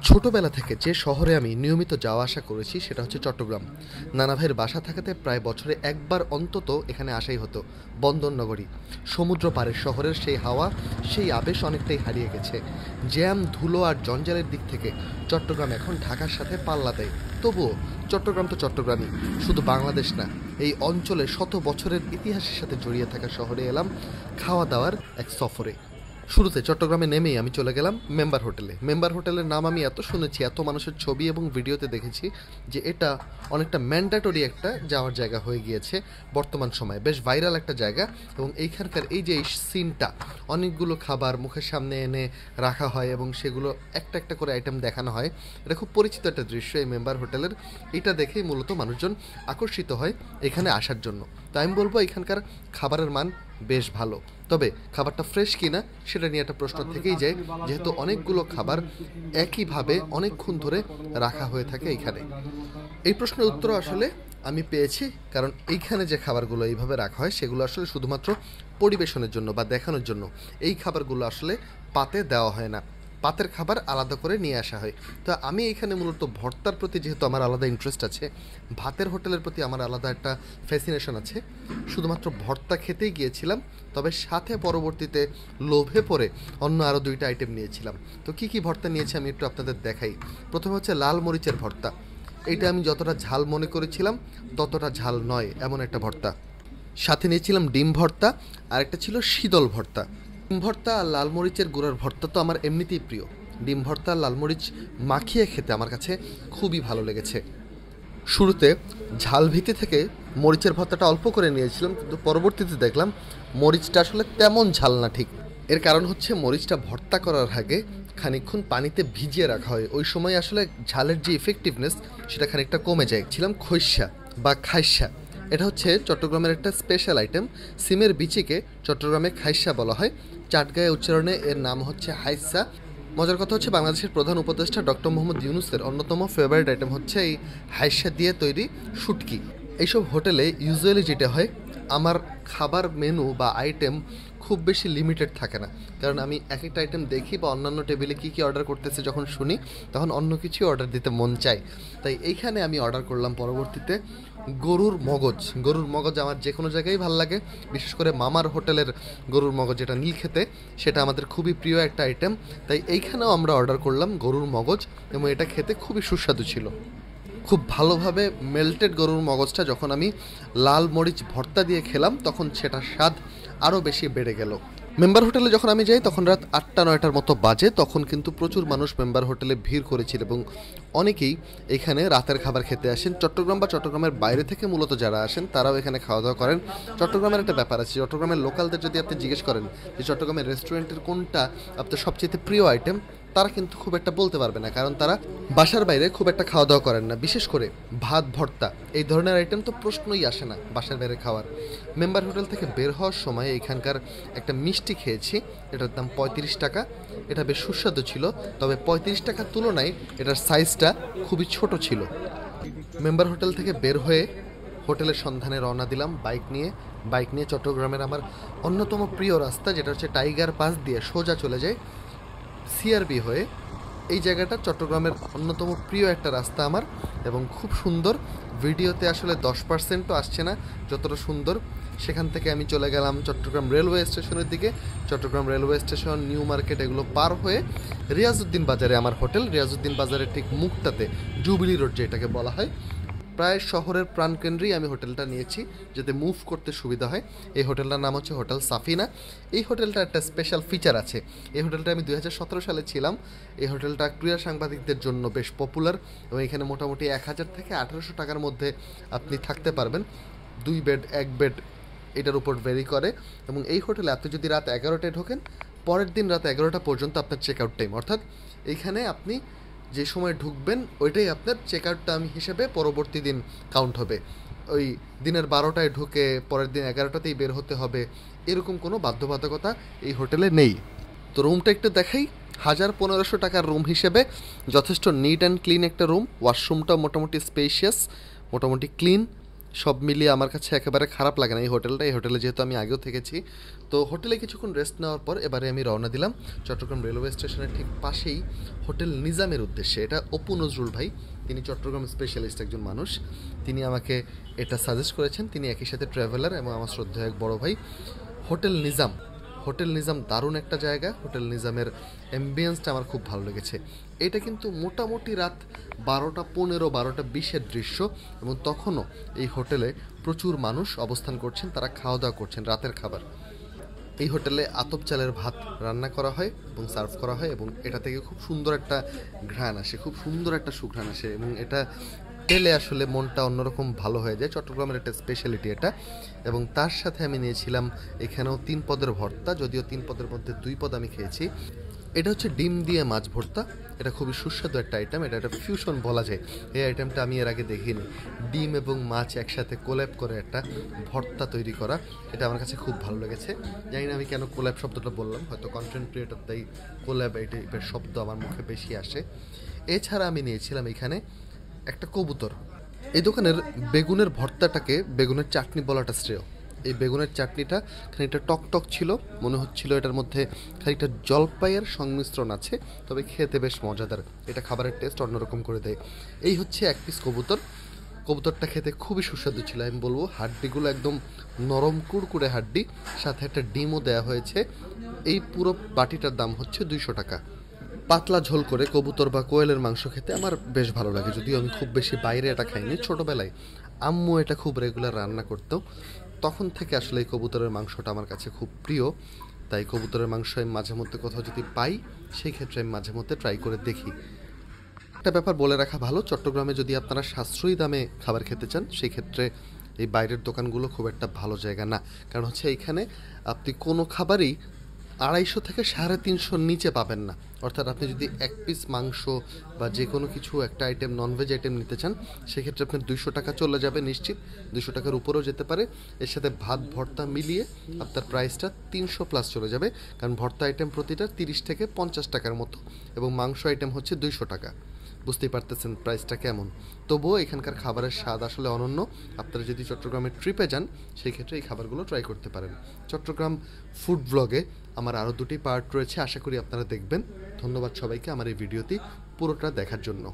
ছোটবেলা থেকে যে শহরে আমি নিয়মিত যাওয়া আসা করেছি সেটা হচ্ছে চট্টগ্রাম। নানা ভাইয়ের বাসা থাকাতে প্রায় বছরে একবার অন্তত এখানে আসাই হতো। বন্দরনগরী, সমুদ্র পাড়ের শহরের সেই হাওয়া, সেই আবেশ অনেকটাই হারিয়ে গেছে। জ্যাম, ধুলো আর জঞ্জালের দিক থেকে চট্টগ্রাম এখন ঢাকার সাথে পাল্লা দেয়। তবুও চট্টগ্রাম তো চট্টগ্রামই, শুধু বাংলাদেশ না, এই অঞ্চলে শত বছরের ইতিহাসের সাথে জড়িয়ে থাকা শহরে এলাম খাওয়া দাওয়ার এক সফরে। শুরুতে চট্টগ্রামে নেমেই আমি চলে গেলাম মেম্বার হোটেলে। মেম্বার হোটেলের নাম আমি এত শুনেছি, এত মানুষের ছবি এবং ভিডিওতে দেখেছি যে এটা অনেকটা ম্যান্ডেটরি একটা যাওয়ার জায়গা হয়ে গিয়েছে বর্তমান সময়ে। বেশ ভাইরাল একটা জায়গা এবং এইখানকার এই যে এই সিনটা, অনেকগুলো খাবার মুখের সামনে এনে রাখা হয় এবং সেগুলো একটা একটা করে আইটেম দেখানো হয়, এটা খুব পরিচিত একটা দৃশ্য এই মেম্বার হোটেলের। এটা দেখেই মূলত মানুষজন আকর্ষিত হয় এখানে আসার জন্য। তাই আমি বলবো এখানকার খাবারের মান বেশ ভালো, তবে খাবারটা ফ্রেশ কিনা সেটা নিয়ে একটা প্রশ্ন থেকেই যায়, যেহেতু অনেকগুলো খাবার একইভাবে অনেকক্ষণ ধরে রাখা হয়ে থাকে এইখানে। এই প্রশ্নের উত্তর আসলে আমি পেয়েছি, কারণ এইখানে যে খাবারগুলো এইভাবে রাখা হয় সেগুলো আসলে শুধুমাত্র পরিবেশনের জন্য বা দেখানোর জন্য। এই খাবারগুলো আসলে পাতে দেওয়া হয় না, পাতের খাবার আলাদা করে নিয়ে আসা হয়। তো আমি এখানে মূলত ভর্তার প্রতি যেহেতু আমার আলাদা ইন্টারেস্ট আছে, ভাতের হোটেলের প্রতি আমার আলাদা একটা ফ্যাসিনেশন আছে, শুধুমাত্র ভর্তা খেতেই গিয়েছিলাম। তবে সাথে পরবর্তীতে লোভে পড়ে অন্য আরও দুইটা আইটেম নিয়েছিলাম। তো কী কী ভর্তা নিয়েছি আমি একটু আপনাদের দেখাই। প্রথমে হচ্ছে লাল মরিচের ভর্তা। এইটা আমি যতটা ঝাল মনে করেছিলাম ততটা ঝাল নয়, এমন একটা ভর্তা। সাথে নিয়েছিলাম ডিম ভর্তা, আর একটা ছিল শীতল ভর্তা। ডিম ভর্তা আর লাল মরিচের গুঁড়ার ভর্তা তো আমার এমনিতেই প্রিয়। ডিম ভর্তা আর লাল মরিচ মাখিয়ে খেতে আমার কাছে খুবই ভালো লেগেছে। শুরুতে ঝাল ভীতি থেকে মরিচের ভর্তাটা অল্প করে নিয়েছিলাম, কিন্তু পরবর্তীতে দেখলাম মরিচটা আসলে তেমন ঝাল না। ঠিক এর কারণ হচ্ছে মরিচটা ভর্তা করার আগে খানিকক্ষণ পানিতে ভিজিয়ে রাখা হয়, ওই সময় আসলে ঝালের যে ইফেক্টিভনেস সেটা খানিকটা কমে যায়। ছিলাম খৈসা বা খাইসা, এটা হচ্ছে চট্টগ্রামের একটা স্পেশাল আইটেম। সিমের বিচিকে চট্টগ্রামে খাইসা বলা হয়, চাটগাঁয়ে উচ্চারণে এর নাম হচ্ছে হাইসা। মজার কথা হচ্ছে বাংলাদেশের প্রধান উপদেষ্টা ডক্টর মোহাম্মদ ইউনূসের অন্যতম ফেভারিট আইটেম হচ্ছে এই হাইসা দিয়ে তৈরি শুটকি। এইসব হোটেলে ইউজুয়ালি যেটা হয়, আমার খাবার মেনু বা আইটেম খুব বেশি লিমিটেড থাকে না, কারণ আমি এক একটা আইটেম দেখি বা অন্যান্য টেবিলে কী কী অর্ডার করতেছে যখন শুনি, তখন অন্য কিছুই অর্ডার দিতে মন চায়। তাই এইখানে আমি অর্ডার করলাম পরবর্তীতে গরুর মগজ। গরুর মগজ আমার যে কোনো জায়গায় ভালো লাগে, বিশেষ করে মামার হোটেলের গরুর মগজ, যেটা নীল খেতে, সেটা আমাদের খুবই প্রিয় একটা আইটেম। তাই এইখানেও আমরা অর্ডার করলাম গরুর মগজ এবং এটা খেতে খুবই সুস্বাদু ছিল। খুব ভালোভাবে মেল্টেড গরুর মগজটা যখন আমি লাল মরিচ ভর্তা দিয়ে খেলাম তখন সেটার স্বাদ আরও বেশি বেড়ে গেল। মেম্বার হোটেলে যখন আমি যাই তখন রাত 8টা-9টার মতো বাজে, তখন কিন্তু প্রচুর মানুষ মেম্বার হোটেলে ভিড় করেছিল এবং অনেকেই এখানে রাতের খাবার খেতে আসেন। চট্টগ্রাম বা চট্টগ্রামের বাইরে থেকে মূলত যারা আসেন তারাও এখানে খাওয়া দাওয়া করেন। চট্টগ্রামের একটা ব্যাপার আছে, চট্টগ্রামের লোকালদের যদি আপনি জিজ্ঞেস করেন যে চট্টগ্রামের রেস্টুরেন্টের কোনটা আপনার সবচেয়ে প্রিয় আইটেম, তারা কিন্তু খুব একটা বলতে পারবে না, কারণ তারা বাসার বাইরে খুব একটা খাওয়া দাওয়া করেন না। বিশেষ করে ভাত ভর্তা এই ধরনের আইটেম তো প্রশ্নই আসে না বাসার বাইরে খাওয়ার। মেম্বার হোটেল থেকে বের হওয়ার সময় এখানকার একটা মিষ্টি খেয়েছি, এটার দাম 35 টাকা। এটা বেশ সুস্বাদু ছিল, তবে 35 টাকার তুলনায় এটার সাইজটা খুবই ছোট ছিল। মেম্বার হোটেল থেকে বের হয়ে হোটেলের সন্ধানে রওনা দিলাম বাইক নিয়ে চট্টগ্রামের আমার অন্যতম প্রিয় রাস্তা, যেটা হচ্ছে টাইগার পাস দিয়ে সোজা চলে যায় সিআরবি হয়ে। এই জায়গাটা চট্টগ্রামের অন্যতম প্রিয় একটা রাস্তা আমার, এবং খুব সুন্দর। ভিডিওতে আসলে 10%ও আসছে না যতটা সুন্দর। সেখান থেকে আমি চলে গেলাম চট্টগ্রাম রেলওয়ে স্টেশনের দিকে। Chittagong railway station, new market এগুলো পার হয়ে রিয়াজউদ্দিন বাজারে আমার হোটেল। রিয়াজউদ্দিন বাজারের ঠিক মুখটাতে জুবিলি রোড যেটাকে বলা হয়, প্রায় শহরের প্রাণকেন্দ্রেই আমি হোটেলটা নিয়েছি যাতে মুভ করতে সুবিধা হয়। এই হোটেলটার নাম হচ্ছে হোটেল সাফিনা। এই হোটেলটার একটা স্পেশাল ফিচার আছে। এই হোটেলটা আমি 2017 সালে ছিলাম। এই হোটেলটা ক্রীড়া সাংবাদিকদের জন্য বেশ পপুলার এবং এখানে মোটামুটি 1000 থেকে 1800 টাকার মধ্যে আপনি থাকতে পারবেন। 2 বেড 1 বেড এটার উপর ভেরি করে। এবং এই হোটেলে আপনি যদি রাত 11টায় ঢোকেন, পরের দিন রাত 11টা পর্যন্ত আপনার চেক আউট টাইম, অর্থাৎ এইখানে আপনি যে সময় ঢুকবেন ওইটাই আপনার চেক আউট টাইম হিসেবে পরবর্তী দিন কাউন্ট হবে। ওই দিনের 12টায় ঢুকে পরের দিন 11টাতেই বের হতে হবে এরকম কোনো বাধ্যবাধকতা এই হোটেলে নেই। তো রুমটা একটু দেখাই। 1500 টাকার রুম হিসেবে যথেষ্ট নিট অ্যান্ড ক্লিন একটা রুম। ওয়াশরুমটা মোটামুটি স্পেশিয়াস, মোটামুটি ক্লিন। সব মিলিয়ে আমার কাছে একেবারে খারাপ লাগে না এই হোটেলটা। এই হোটেলে যেহেতু আমি আগেও থেকেছি, তো হোটেলে কিছুক্ষণ রেস্ট নেওয়ার পর এবারে আমি রওনা দিলাম চট্টগ্রাম রেলওয়ে স্টেশনের ঠিক পাশেই হোটেল নিজামের উদ্দেশ্যে। এটা অপু নজরুল ভাই, তিনি চট্টগ্রাম স্পেশালিস্ট একজন মানুষ, তিনি আমাকে এটা সাজেস্ট করেছেন। তিনি একই সাথে ট্রাভেলার এবং আমার শ্রদ্ধেয় এক বড় ভাই। হোটেল নিজাম, হোটেল নিজাম দারুণ একটা জায়গা। হোটেল নিজামের অ্যাম্বিয়েন্সটা আমার খুব ভালো লেগেছে। এটা কিন্তু মোটামুটি রাত 12টা 15, 12টা 20-এর দৃশ্য, এবং তখনও এই হোটেলে প্রচুর মানুষ অবস্থান করছেন, তারা খাওয়া দাওয়া করছেন রাতের খাবার। এই হোটেলে আতপ চালের ভাত রান্না করা হয় এবং সার্ভ করা হয়, এবং এটা থেকে খুব সুন্দর একটা ঘ্রাণ আসে, খুব সুন্দর একটা সুঘ্রাণ আসে, এবং এটা পেলে আসলে মনটা অন্যরকম ভালো হয়ে যায়। চট্টগ্রামের একটা স্পেশালিটি এটা। এবং তার সাথে আমি নিয়েছিলাম এখানেও 3 পদের ভর্তা, যদিও 3 পদের মধ্যে 2 পদ আমি খেয়েছি। এটা হচ্ছে ডিম দিয়ে মাছ ভর্তা। এটা খুবই সুস্বাদু একটা আইটেম, এটা একটা ফিউশন বলা যায়। এই আইটেমটা আমি এর আগে দেখিনি। ডিম এবং মাছ একসাথে কোল্যাব করে একটা ভর্তা তৈরি করা, এটা আমার কাছে খুব ভালো লেগেছে। জানি না আমি কেন কোল্যাব শব্দটা বললাম, হয়তো কন্টেন্ট ক্রিয়েটর তাই কোল্যাব এই টাইপের শব্দ আমার মুখে বেশি আসে। এছাড়া আমি নিয়েছিলাম এখানে একটা কবুতর। এই দোকানের বেগুনের ভর্তাটাকে বেগুনের চাটনি বলাটা শ্রেয়। এই বেগুনের চাটনিটা খানিকটা টক টক ছিল, মনে হচ্ছিল এটার মধ্যে খানিকটা জলপাইয়ের সংমিশ্রণ আছে, তবে খেতে বেশ মজাদার। এটা খাবারের টেস্ট অন্যরকম করে দেয়। এই হচ্ছে 1 পিস কবুতর। কবুতরটা খেতে খুবই সুস্বাদু ছিল, আমি বলবো। হাড্ডিগুলো একদম নরম কুড়কুড়ে হাড্ডি, সাথে একটা ডিমও দেওয়া হয়েছে। এই পুরো বাটিটার দাম হচ্ছে 200 টাকা। পাতলা ঝোল করে কবুতর বা কোয়েলের মাংস খেতে আমার বেশ ভালো লাগে, যদিও আমি খুব বেশি বাইরে এটা খাইনি। ছোটোবেলায় আম্মু এটা খুব রেগুলার রান্না করতো, তখন থেকে আসলে এই কবুতরের মাংসটা আমার কাছে খুব প্রিয়। তাই কবুতরের মাংস আমি মাঝে মধ্যে কোথাও যদি পাই, সেই ক্ষেত্রে আমি মাঝে মধ্যে ট্রাই করে দেখি। একটা ব্যাপার বলে রাখা ভালো, চট্টগ্রামে যদি আপনারা সাশ্রয়ী দামে খাবার খেতে চান, সেই ক্ষেত্রে এই বাইরের দোকানগুলো খুব একটা ভালো জায়গা না। কারণ হচ্ছে এইখানে আপনি কোনো খাবারই 250 থেকে 350 নিচে পাবেন না। অর্থাৎ আপনি যদি 1 পিস মাংস বা যে কোনো কিছু একটা আইটেম, ননভেজ আইটেম নিতে চান, সেক্ষেত্রে আপনার 200 টাকা চলে যাবে নিশ্চিত, 200 টাকার উপরেও যেতে পারে। এর সাথে ভাত ভর্তা মিলিয়ে আপনার প্রাইসটা 300+ চলে যাবে, কারণ ভর্তা আইটেম প্রতিটা 30 থেকে 50 টাকার মতো, এবং মাংস আইটেম হচ্ছে 200 টাকা। বুঝতেই পারতেছেন প্রাইসটা কেমন। তবুও এখানকার খাবারের স্বাদ আসলে অনন্য। আপনারা যদি চট্টগ্রামের ট্রিপে যান, সেই ক্ষেত্রে এই খাবারগুলো ট্রাই করতে পারেন। চট্টগ্রাম ফুড ব্লগে আমার আরও 2টি পার্ট রয়েছে, আশা করি আপনারা দেখবেন। ধন্যবাদ সবাইকে আমার এই ভিডিওটি পুরোটা দেখার জন্য।